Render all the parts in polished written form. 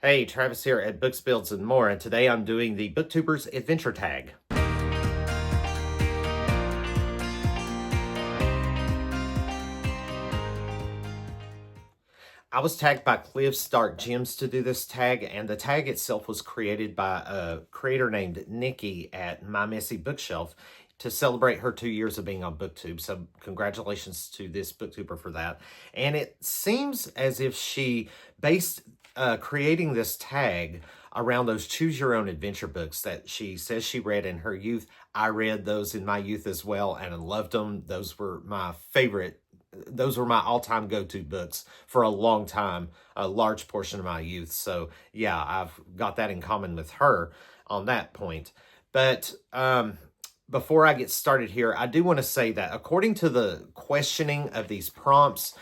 Hey, Travis here at Books, Builds, and More, and today I'm doing the BookTubers Adventure Tag. I was tagged by Cliff Stark Gems to do this tag, and the tag itself was created by a creator named Nikki at My Messy Bookshelf to celebrate her 2 years of being on BookTube. So congratulations to this BookTuber for that. And it seems as if she based creating this tag around those choose your own adventure books that she says she read in her youth. I read those in my youth as well, and I loved them. Those were my favorite. Those were my all-time go-to books for a long time, a large portion of my youth. So yeah, I've got that in common with her on that point. But before I get started here, I do want to say that according to the questioning of these prompts,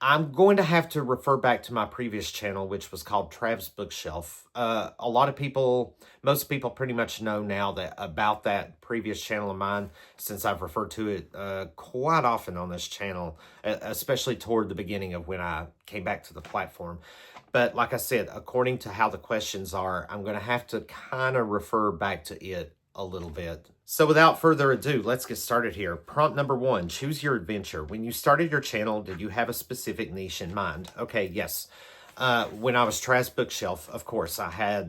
I'm going to have to refer back to my previous channel, which was called Trav's Bookshelf. A lot of people, most people pretty much know now that about that previous channel of mine, since I've referred to it quite often on this channel, especially toward the beginning of when I came back to the platform. But like I said, according to how the questions are, I'm going to have to kind of refer back to it a little bit. So without further ado, let's get started here. Prompt number 1, choose your adventure. When you started your channel, did you have a specific niche in mind? Okay, yes. When I was Trav's Bookshelf, of course, I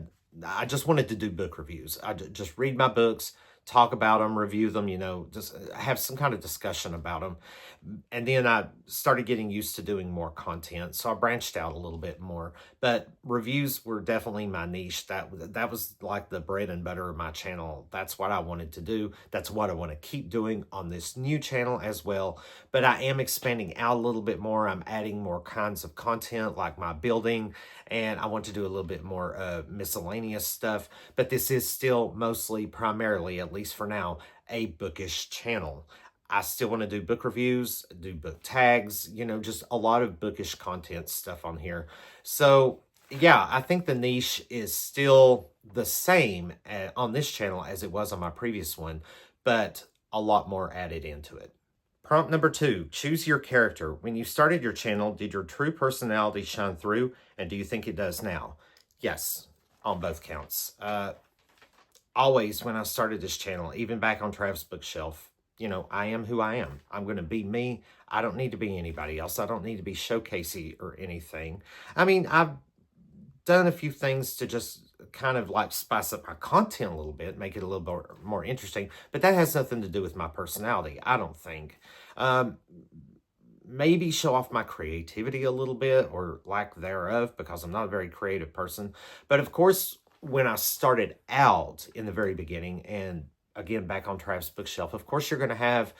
just wanted to do book reviews. Just read my books, talk about them, review them, just have some kind of discussion about them. And then I started getting used to doing more content, so I branched out a little bit more. But reviews were definitely my niche. That was like the bread and butter of my channel. That's what I wanted to do. That's what I want to keep doing on this new channel as well. But I am expanding out a little bit more. I'm adding more kinds of content like my building, and I want to do a little bit more miscellaneous stuff. But this is still mostly, primarily, at least for now, a bookish channel. I still want to do book reviews, do book tags, just a lot of bookish content stuff on here. So yeah, I think the niche is still the same on this channel as it was on my previous one, but a lot more added into it. Prompt number 2, choose your character. When you started your channel, did your true personality shine through, and do you think it does now? Yes, on both counts. Always when I started this channel, even back on Trav's Bookshelf, I am who I am. I'm going to be me. I don't need to be anybody else. I don't need to be showcasey or anything. I mean, I've done a few things to just kind of like spice up my content a little bit, make it a little bit more interesting, but that has nothing to do with my personality, I don't think. Maybe show off my creativity a little bit, or lack thereof, because I'm not a very creative person. But of course, when I started out in the very beginning, and again, back on Trav's Bookshelf, of course, you're going to have,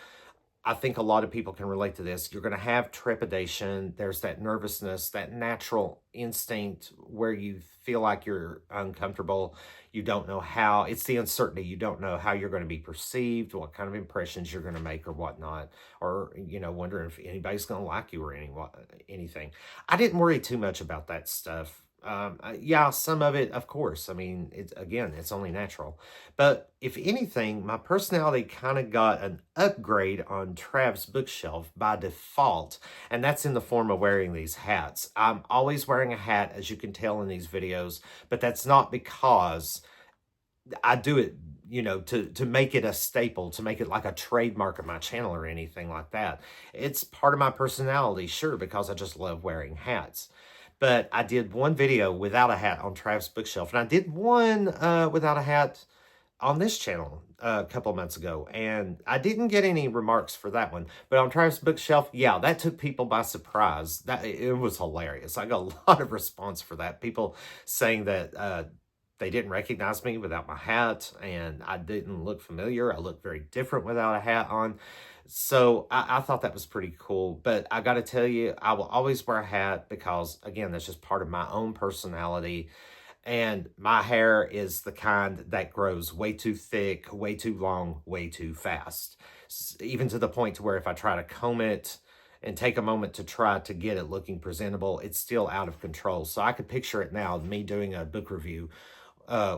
I think a lot of people can relate to this, you're going to have trepidation. There's that nervousness, that natural instinct where you feel like you're uncomfortable. You don't know how. It's the uncertainty. You don't know how you're going to be perceived, what kind of impressions you're going to make or whatnot, or, wondering if anybody's going to like you or anything. I didn't worry too much about that stuff. Yeah, some of it, of course. I mean, it's only natural. But if anything, my personality kind of got an upgrade on Trav's Bookshelf by default, and that's in the form of wearing these hats. I'm always wearing a hat, as you can tell in these videos, but that's not because I do it, to make it a staple, to make it like a trademark of my channel or anything like that. It's part of my personality, sure, because I just love wearing hats. But I did one video without a hat on Trav's Bookshelf, and I did one without a hat on this channel a couple of months ago, and I didn't get any remarks for that one. But on Trav's Bookshelf, yeah, that took people by surprise. It was hilarious. I got a lot of response for that. People saying that they didn't recognize me without my hat, and I didn't look familiar. I looked very different without a hat on. So I thought that was pretty cool. But I got to tell you, I will always wear a hat because, again, that's just part of my own personality. And my hair is the kind that grows way too thick, way too long, way too fast. Even to the point to where if I try to comb it and take a moment to try to get it looking presentable, it's still out of control. So I could picture it now, me doing a book review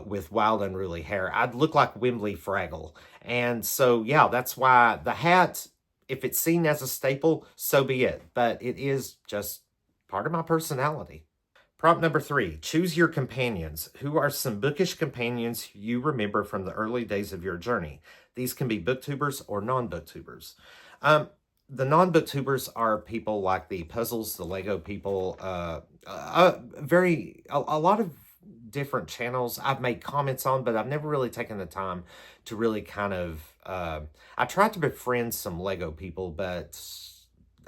with wild unruly hair. I'd look like Wembley Fraggle. And so, yeah, that's why the hat, if it's seen as a staple, so be it. But it is just part of my personality. Prompt number 3, choose your companions. Who are some bookish companions you remember from the early days of your journey? These can be booktubers or non-booktubers. The non-booktubers are people like the puzzles, the Lego people, a lot of different channels I've made comments on, but I've never really taken the time to really kind of, I tried to befriend some Lego people, but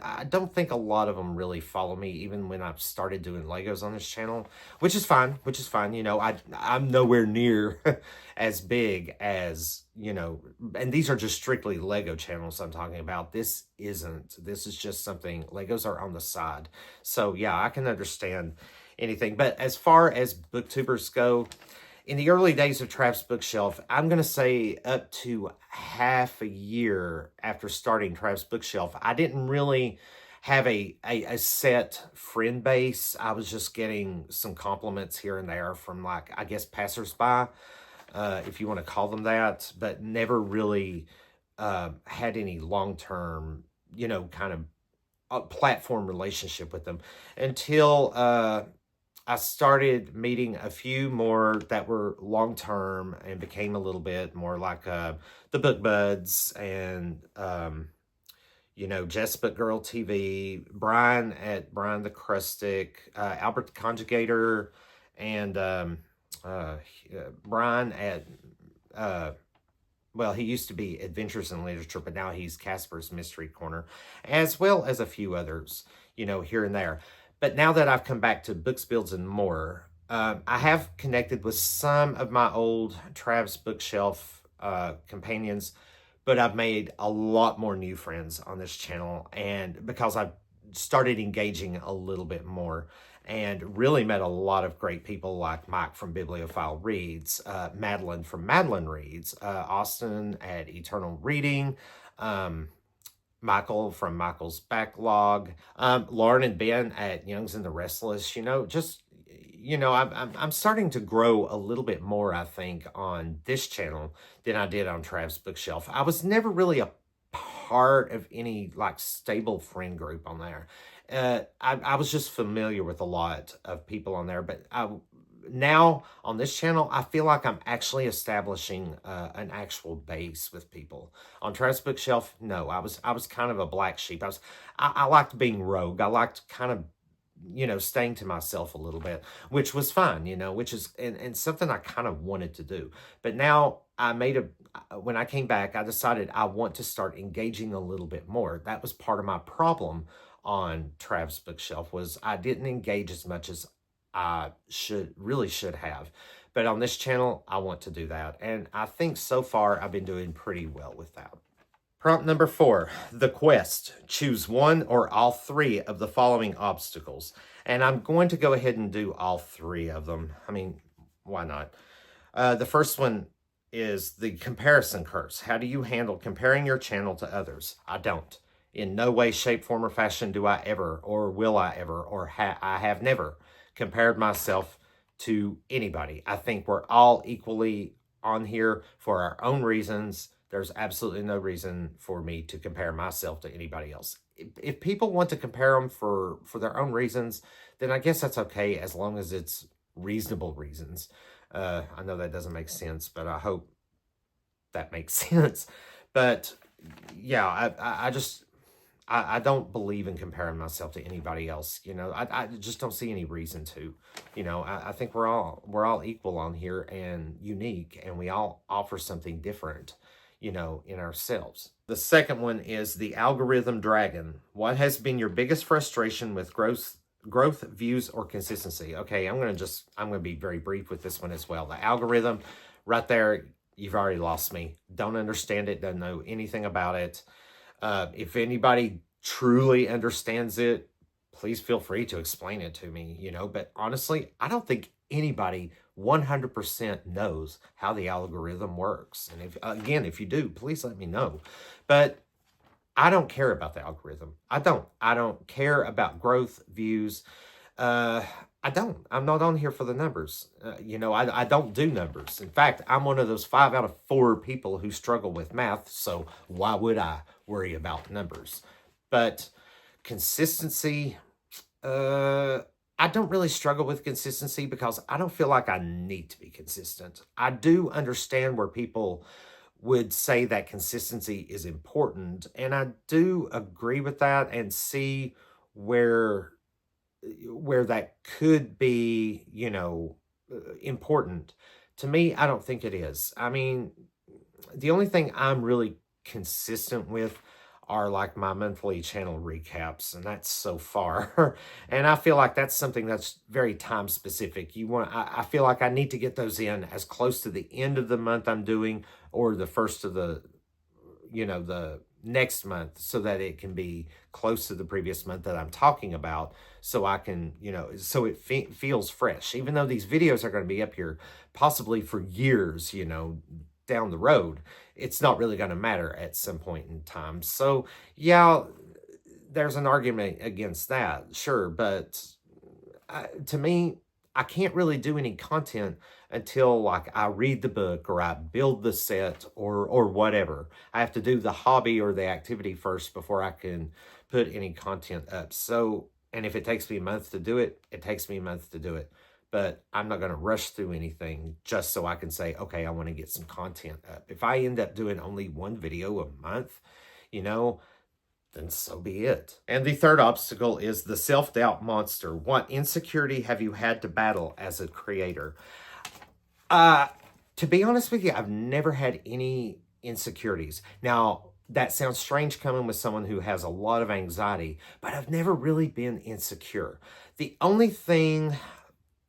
I don't think a lot of them really follow me, even when I've started doing Legos on this channel, which is fine, You know, I'm nowhere near as big as, you know, and these are just strictly Lego channels I'm talking about. This isn't. This is just something, Legos are on the side. So yeah, I can understand anything. But as far as booktubers go, in the early days of Trav's Bookshelf, I'm going to say up to half a year after starting Trav's Bookshelf, I didn't really have a set friend base. I was just getting some compliments here and there from, like, I guess, passersby, if you want to call them that, but never really had any long-term, you know, kind of a platform relationship with them until I started meeting a few more that were long-term and became a little bit more like the Book Buds and, you know, Jess Book Girl TV, Brian at Brian the Crustic, Albert the Conjugator, and Brian at, well, he used to be Adventures in Literature, but now he's Casper's Mystery Corner, as well as a few others, you know, here and there. But now that I've come back to Books, Builds, and More, I have connected with some of my old Trav's Bookshelf companions, but I've made a lot more new friends on this channel, and because I've started engaging a little bit more and really met a lot of great people like Mike from Bibliophile Reads, Madeline from Madeline Reads, Austin at Eternal Reading, Michael from Michael's Backlog, Lauren and Ben at Young's and the Restless. You know, just, you know, I'm starting to grow a little bit more, I think, on this channel than I did on Trav's Bookshelf. I was never really a part of any, like, stable friend group on there. I was just familiar with a lot of people on there, but now on this channel, I feel like I'm actually establishing an actual base with people. On Trav's Bookshelf, no, I was kind of a black sheep. I liked being rogue. I liked kind of, you know, staying to myself a little bit, which was fine, you know, which is, and something I kind of wanted to do. But now when I came back, I decided I want to start engaging a little bit more. That was part of my problem on Trav's Bookshelf, was I didn't engage as much as I really should have. But on this channel, I want to do that. And I think so far I've been doing pretty well with that. Prompt number 4, the quest. Choose one or all 3 of the following obstacles. And I'm going to go ahead and do all 3 of them. I mean, why not? The first one is the comparison curse. How do you handle comparing your channel to others? I don't. In no way, shape, form, or fashion do I ever, or will I ever, or I have never compared myself to anybody. I think we're all equally on here for our own reasons. There's absolutely no reason for me to compare myself to anybody else. If people want to compare them for their own reasons, then I guess that's okay, as long as it's reasonable reasons. I know that doesn't make sense, but I hope that makes sense. But yeah, I don't believe in comparing myself to anybody else. You know, I just don't see any reason to. You know, I think we're all equal on here and unique, and we all offer something different, you know, in ourselves. The second one is the algorithm dragon. What has been your biggest frustration with growth, views, or consistency? Okay, I'm gonna be very brief with this one as well. The algorithm, right there, you've already lost me. Don't understand it. Don't know anything about it. If anybody truly understands it, please feel free to explain it to me, you know. But honestly, I don't think anybody 100% knows how the algorithm works. And if you do, please let me know. But I don't care about the algorithm. I don't care about growth, views. I'm not on here for the numbers. You know, I don't do numbers. In fact, I'm one of those 5 out of 4 people who struggle with math. So why would I worry about numbers? But consistency, I I don't really struggle with consistency because I don't feel like I need to be consistent. I do understand where people would say that consistency is important, and I do agree with that and see where that could be, important. To me, I don't think it is. I mean, the only thing I'm really consistent with are like my monthly channel recaps, and that's so far. And I feel like that's something that's very time specific. I feel like I need to get those in as close to the end of the month I'm doing, or the first of the next month, so that it can be close to the previous month that I'm talking about, so I can, so it feels fresh, even though these videos are going to be up here possibly for years, down the road. It's not really going to matter at some point in time. So yeah, there's an argument against that, sure, but to me, I can't really do any content until like I read the book or I build the set or whatever. I have to do the hobby or the activity first before I can put any content up. So, and if it takes me a month to do it, it takes me a month to do it. But I'm not going to rush through anything just so I can say, okay, I want to get some content up. If I end up doing only one video a month, then so be it. And the third obstacle is the self-doubt monster. What insecurity have you had to battle as a creator? To be honest with you, I've never had any insecurities. Now, that sounds strange coming with someone who has a lot of anxiety, but I've never really been insecure. The only thing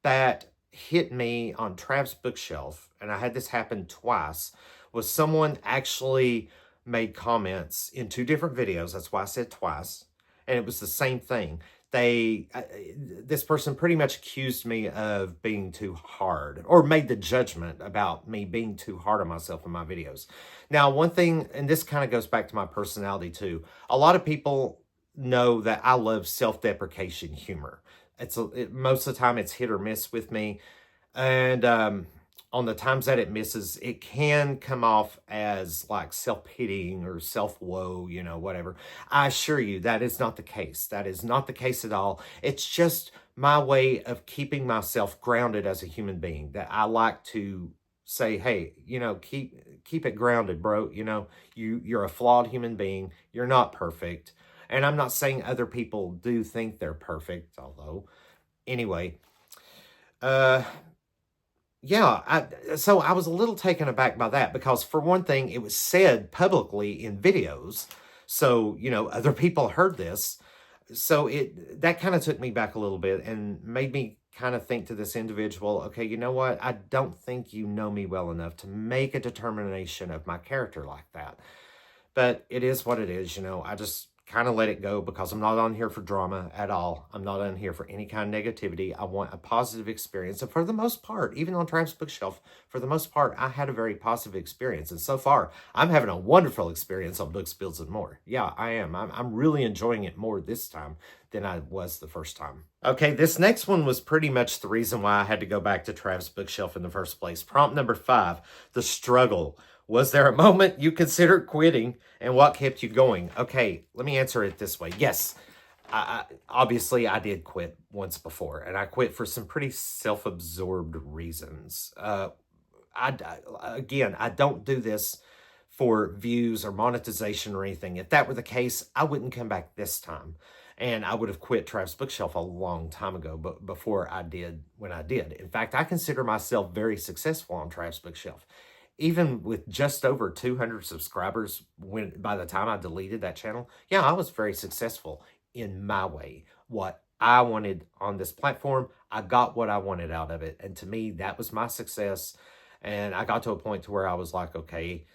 that hit me on Trav's bookshelf, and I had this happen twice, was someone actually made comments in 2 different videos. That's why I said twice. And it was the same thing. This person pretty much accused me of being too hard, or made the judgment about me being too hard on myself in my videos. Now, one thing, and this kind of goes back to my personality too, a lot of people know that I love self-deprecation humor. Most of the time it's hit or miss with me. And on the times that it misses, it can come off as like self-pitying or self-woe, whatever. I assure you that is not the case. That is not the case at all. It's just my way of keeping myself grounded as a human being, that I like to say, hey, keep it grounded, bro. You're a flawed human being. You're not perfect. And I'm not saying other people do think they're perfect, although, anyway, yeah, so I was a little taken aback by that, because for one thing, it was said publicly in videos. So, other people heard this. So that kind of took me back a little bit and made me kind of think to this individual, okay, you know what? I don't think you know me well enough to make a determination of my character like that. But it is what it is, I just kind of let it go, because I'm not on here for drama at all. I'm not on here for any kind of negativity. I want a positive experience. And for the most part, even on Trav's bookshelf, for the most part, I had a very positive experience. And so far, I'm having a wonderful experience on Books, Builds, and More. Yeah, I am. I'm really enjoying it more this time than I was the first time. Okay, this next one was pretty much the reason why I had to go back to Trav's bookshelf in the first place. Prompt number 5, the struggle. Was there a moment you considered quitting, and what kept you going? Okay, let me answer it this way. Yes, obviously I did quit once before, and I quit for some pretty self-absorbed reasons. Again, I don't do this for views or monetization or anything. If that were the case, I wouldn't come back this time. And I would have quit Trav's bookshelf a long time ago, but before I did, when I did. In fact, I consider myself very successful on Trav's bookshelf. Even with just over 200 subscribers by the time I deleted that channel, yeah, I was very successful in my way. What I wanted on this platform, I got what I wanted out of it. And to me, that was my success. And I got to a point to where I was like, okay,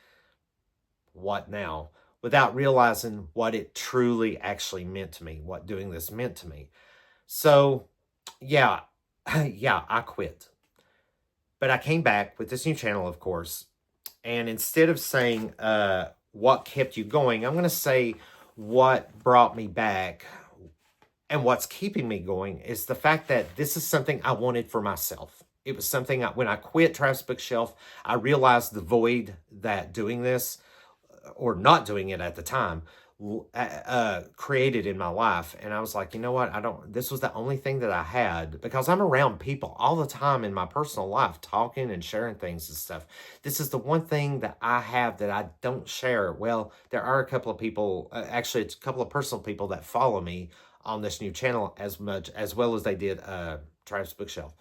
what now? Without realizing what it truly actually meant to me, what doing this meant to me. So, yeah, I quit. But I came back with this new channel, of course. And instead of saying what kept you going, I'm going to say what brought me back. And what's keeping me going is the fact that this is something I wanted for myself. It was something, when I quit Trav's bookshelf, I realized the void that doing this, or not doing it at the time, created in my life. And I was like, you know what? This was the only thing that I had, because I'm around people all the time in my personal life, talking and sharing things and stuff. This is the one thing that I have that I don't share. Well, there are a couple of people, actually, it's a couple of personal people that follow me on this new channel as well as they did Travis Bookshelf.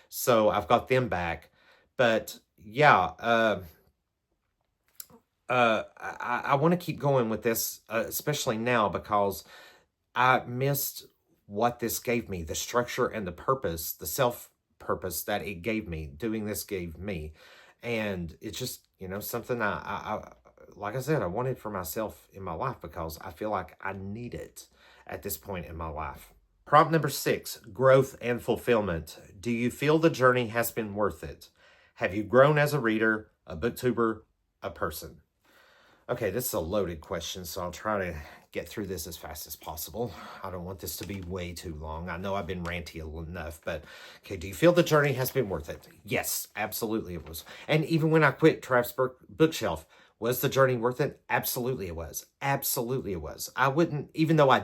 So I've got them back. But yeah, I want to keep going with this, especially now, because I missed what this gave me, the structure and the purpose, the self-purpose that it gave me, doing this gave me. And it's just, something like I said, I wanted for myself in my life, because I feel like I need it at this point in my life. Prompt number 6, growth and fulfillment. Do you feel the journey has been worth it? Have you grown as a reader, a booktuber, a person? Okay, this is a loaded question, so I'll try to get through this as fast as possible. I don't want this to be way too long. I know I've been ranty enough, but okay, do you feel the journey has been worth it? Yes, absolutely it was. And even when I quit Travis Bookshelf, was the journey worth it? Absolutely it was. Absolutely it was. I wouldn't, even though I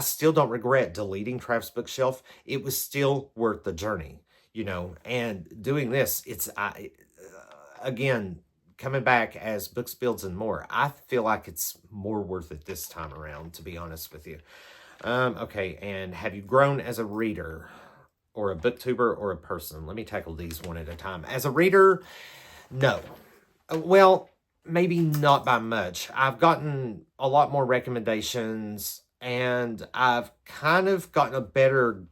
still don't regret deleting Travis Bookshelf. It was still worth the journey, and doing this, again, coming back as Books, Builds, and More, I feel like it's more worth it this time around, to be honest with you. Okay, and have you grown as a reader, or a booktuber, or a person? Let me tackle these one at a time. As a reader, no. Well, maybe not by much. I've gotten a lot more recommendations, and I've kind of gotten a better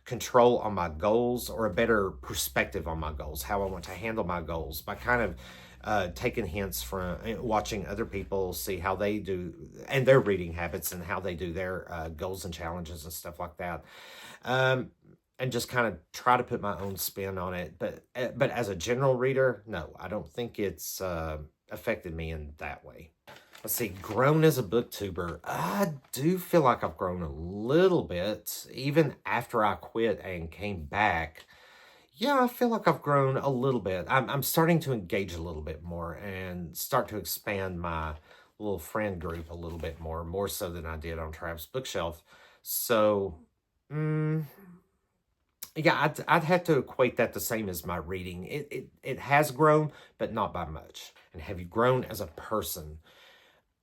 control on my goals, or a better perspective on my goals, how I want to handle my goals, by kind of taking hints from watching other people, see how they do, and their reading habits, and how they do their goals and challenges and stuff like that. And just kind of try to put my own spin on it. But as a general reader, no, I don't think it's affected me in that way. Let's see, grown as a booktuber. I do feel like I've grown a little bit, even after I quit and came back. Yeah, I feel like I've grown a little bit. I'm starting to engage a little bit more and start to expand my little friend group a little bit more so than I did on Travis Bookshelf. So, yeah, I'd have to equate that the same as my reading. It has grown, but not by much. And have you grown as a person?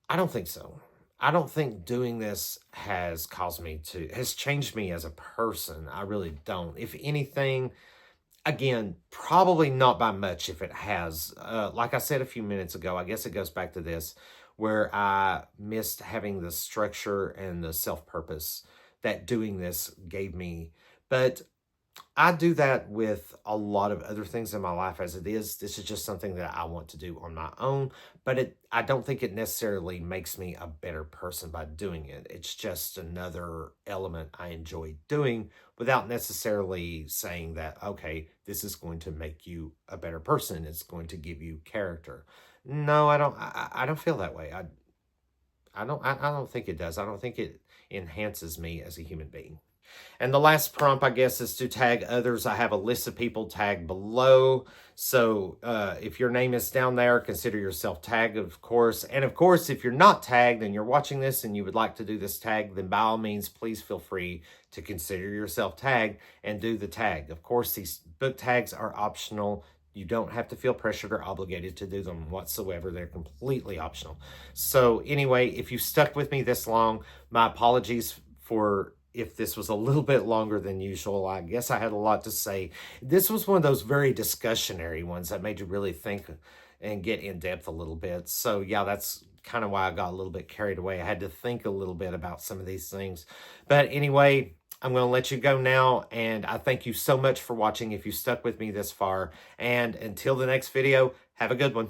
I don't think so. I don't think doing this has changed me as a person. I really don't. If anything, again, probably not by much if it has. Like I said a few minutes ago, I guess it goes back to this, where I missed having the structure and the self-purpose that doing this gave me. But I do that with a lot of other things in my life as it is. This is just something that I want to do on my own, but I don't think it necessarily makes me a better person by doing it. It's just another element I enjoy doing, without necessarily saying that, okay, this is going to make you a better person. It's going to give you character. No, I don't. I don't feel that way. I don't think it does. I don't think it enhances me as a human being. And the last prompt, I guess, is to tag others. I have a list of people tagged below. So if your name is down there, consider yourself tagged, of course. And of course, if you're not tagged and you're watching this and you would like to do this tag, then by all means, please feel free to consider yourself tagged and do the tag. Of course, these book tags are optional. You don't have to feel pressured or obligated to do them whatsoever. They're completely optional. So anyway, if you stuck with me this long, my apologies for if this was a little bit longer than usual. I guess I had a lot to say. This was one of those very discussionary ones that made you really think and get in depth a little bit. So yeah, that's kind of why I got a little bit carried away. I had to think a little bit about some of these things. But anyway, I'm going to let you go now, and I thank you so much for watching if you stuck with me this far. And until the next video, have a good one.